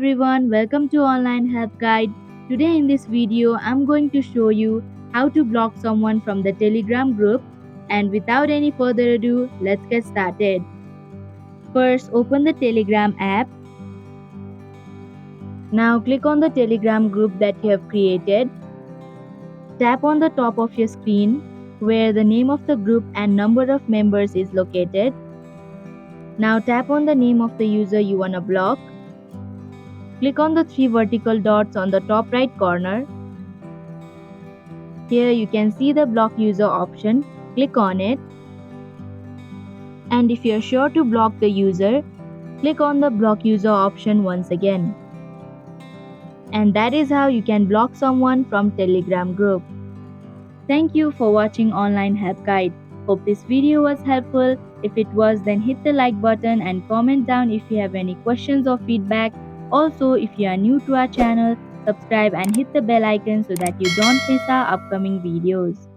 everyone, welcome to Online Help Guide. Today in this video, I'm going to show you how to block someone from the Telegram group. And without any further ado, let's get started. First, open the Telegram app. Now click on the Telegram group that you have created. Tap on the top of your screen where the name of the group and number of members is located. Now tap on the name of the user you wanna block. Click on the three vertical dots on the top right corner. Here you can see the block user option. Click on it. And if you're sure to block the user, click on the block user option once again. And that is how you can block someone from Telegram group. Thank you for watching Online Help Guide. Hope this video was helpful. If it was, then hit the like button and comment down if you have any questions or feedback. Also, if you are new to our channel, subscribe and hit the bell icon so that you don't miss our upcoming videos.